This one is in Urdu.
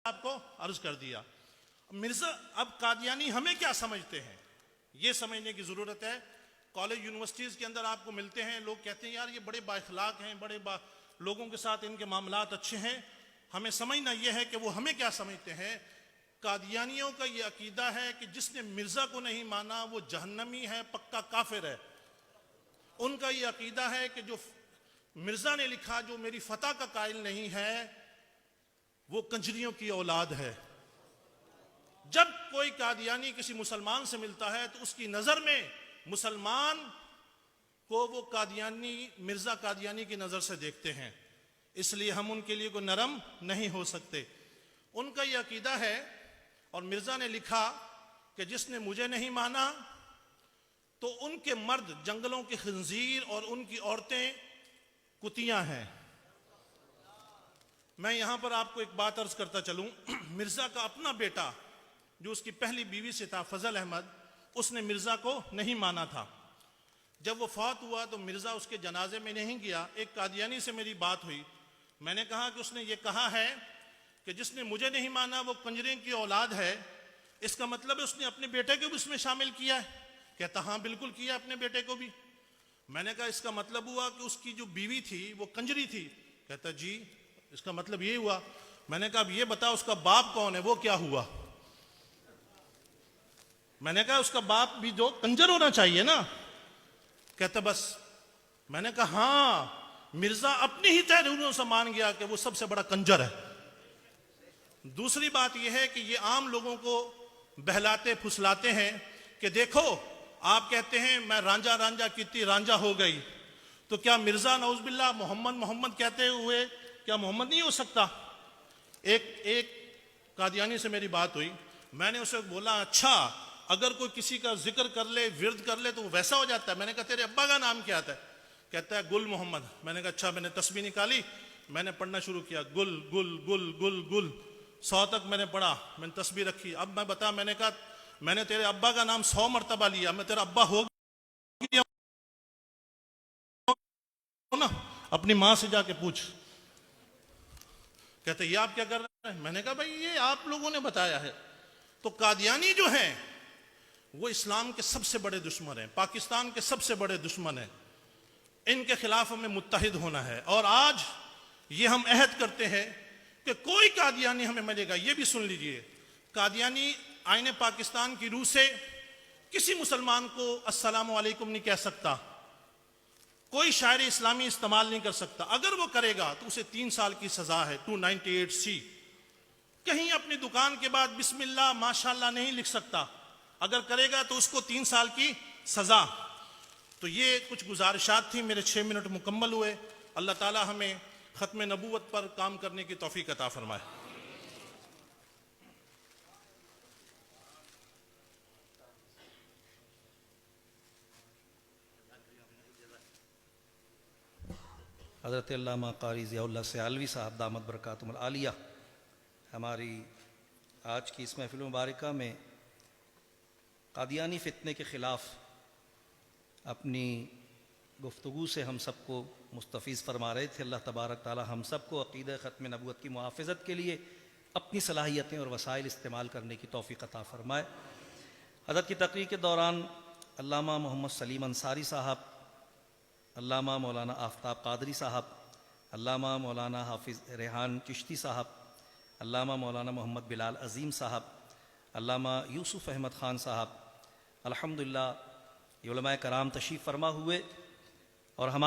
آپ کو عرض کر دیا۔ مرزا اب قادیانی ہمیں کیا سمجھتے ہیں یہ سمجھنے کی ضرورت ہے۔ کالج یونیورسٹیز کے اندر آپ کو ملتے ہیں، لوگ کہتے ہیں یار یہ بڑے بااخلاق ہیں، لوگوں کے ساتھ ان کے معاملات اچھے ہیں۔ ہمیں سمجھنا یہ ہے کہ وہ ہمیں کیا سمجھتے ہیں۔ قادیانیوں کا یہ عقیدہ ہے کہ جس نے مرزا کو نہیں مانا وہ جہنمی ہے، پکا کافر ہے۔ ان کا یہ عقیدہ ہے کہ جو مرزا نے لکھا جو میری فتح کا قائل نہیں ہے وہ کنجریوں کی اولاد ہے۔ جب کوئی قادیانی کسی مسلمان سے ملتا ہے تو اس کی نظر میں مسلمان کو وہ قادیانی، مرزا قادیانی کی نظر سے دیکھتے ہیں، اس لیے ہم ان کے لیے کوئی نرم نہیں ہو سکتے۔ ان کا یہ عقیدہ ہے، اور مرزا نے لکھا کہ جس نے مجھے نہیں مانا تو ان کے مرد جنگلوں کے خنزیر اور ان کی عورتیں کتیاں ہیں۔ میں یہاں پر آپ کو ایک بات عرض کرتا چلوں، مرزا کا اپنا بیٹا جو اس کی پہلی بیوی سے تھا، فضل احمد، اس نے مرزا کو نہیں مانا تھا۔ جب وہ فوت ہوا تو مرزا اس کے جنازے میں نہیں گیا۔ ایک قادیانی سے میری بات ہوئی، میں نے کہا کہ اس نے یہ کہا ہے کہ جس نے مجھے نہیں مانا وہ کنجرے کی اولاد ہے، اس کا مطلب ہے اس نے اپنے بیٹے کو بھی اس میں شامل کیا ہے؟ کہتا ہاں بالکل کیا اپنے بیٹے کو بھی۔ میں نے کہا اس کا مطلب ہوا کہ اس کی جو بیوی تھی وہ کنجری تھی؟ کہتا جی اس کا مطلب یہ ہوا۔ میں نے کہا اب یہ بتا اس کا باپ کون ہے، وہ کیا ہوا؟ میں نے کہا اس کا باپ بھی جو کنجر ہونا چاہیے نا۔ کہتا بس۔ میں نے کہا ہاں، مرزا اپنی ہی تحریروں سے مان گیا کہ وہ سب سے بڑا کنجر ہے۔ دوسری بات یہ ہے کہ یہ عام لوگوں کو بہلاتے پھسلاتے ہیں کہ دیکھو آپ کہتے ہیں میں رانجھا رانجھا کیتی رانجھا ہو گئی، تو کیا مرزا نعوذ باللہ محمد کہتے ہوئے کیا محمد نہیں ہو سکتا؟ ایک قادیانی سے میری بات ہوئی، میں نے اسے بولا اچھا اگر کوئی کسی کا ذکر کر لے، ورد کر لے تو وہ ویسا ہو جاتا ہے؟ میں نے کہا تیرے ابا کا نام کیا تھا؟ کہتا ہے گل محمد۔ میں نے کہا اچھا، میں نے تسبیح نکالی، میں نے پڑھنا شروع کیا، گل گل گل گل گل، 100 تک میں نے پڑھا، میں نے تسبیح رکھی۔ اب میں بتا، میں نے کہا میں نے تیرے ابا کا نام 100 مرتبہ لیا، میں تیرا ابا ہو گیا نا؟ اپنی ماں سے جا کے پوچھ۔ کہتے یہ آپ کیا کر رہے ہیں؟ میں نے کہا بھائی یہ آپ لوگوں نے بتایا ہے۔ تو قادیانی جو ہیں وہ اسلام کے سب سے بڑے دشمن ہیں، پاکستان کے سب سے بڑے دشمن ہیں، ان کے خلاف ہمیں متحد ہونا ہے۔ اور آج یہ ہم عہد کرتے ہیں کہ کوئی قادیانی ہمیں ملے گا، یہ بھی سن لیجئے، قادیانی آئین پاکستان کی روح سے کسی مسلمان کو السلام علیکم نہیں کہہ سکتا، کوئی شاعر اسلامی استعمال نہیں کر سکتا۔ اگر وہ کرے گا تو اسے 3 سال کی سزا ہے، 298C۔ کہیں اپنی دکان کے بعد بسم اللہ ماشاءاللہ نہیں لکھ سکتا، اگر کرے گا تو اس کو 3 سال کی سزا۔ تو یہ کچھ گزارشات تھیں، میرے 6 منٹ مکمل ہوئے۔ اللہ تعالی ہمیں ختم نبوت پر کام کرنے کی توفیق عطا فرمائے۔ حضرت علامہ قاری ضیاء اللہ سیالوی صاحب دامت برکاتہم العالیہ ہماری آج کی اس محفل مبارکہ میں قادیانی فتنے کے خلاف اپنی گفتگو سے ہم سب کو مستفیض فرما رہے تھے۔ اللہ تبارک تعالی ہم سب کو عقیدہ ختم نبوت کی محافظت کے لیے اپنی صلاحیتیں اور وسائل استعمال کرنے کی توفیق عطا فرمائے۔ حضرت کی تقریر کے دوران علامہ محمد سلیم انصاری صاحب، علامہ مولانا آفتاب قادری صاحب، علامہ مولانا حافظ ریحان چشتی صاحب، علامہ مولانا محمد بلال عظیم صاحب، علامہ یوسف احمد خان صاحب، الحمدللہ یہ علماء کرام تشریف فرما ہوئے اور ہمارے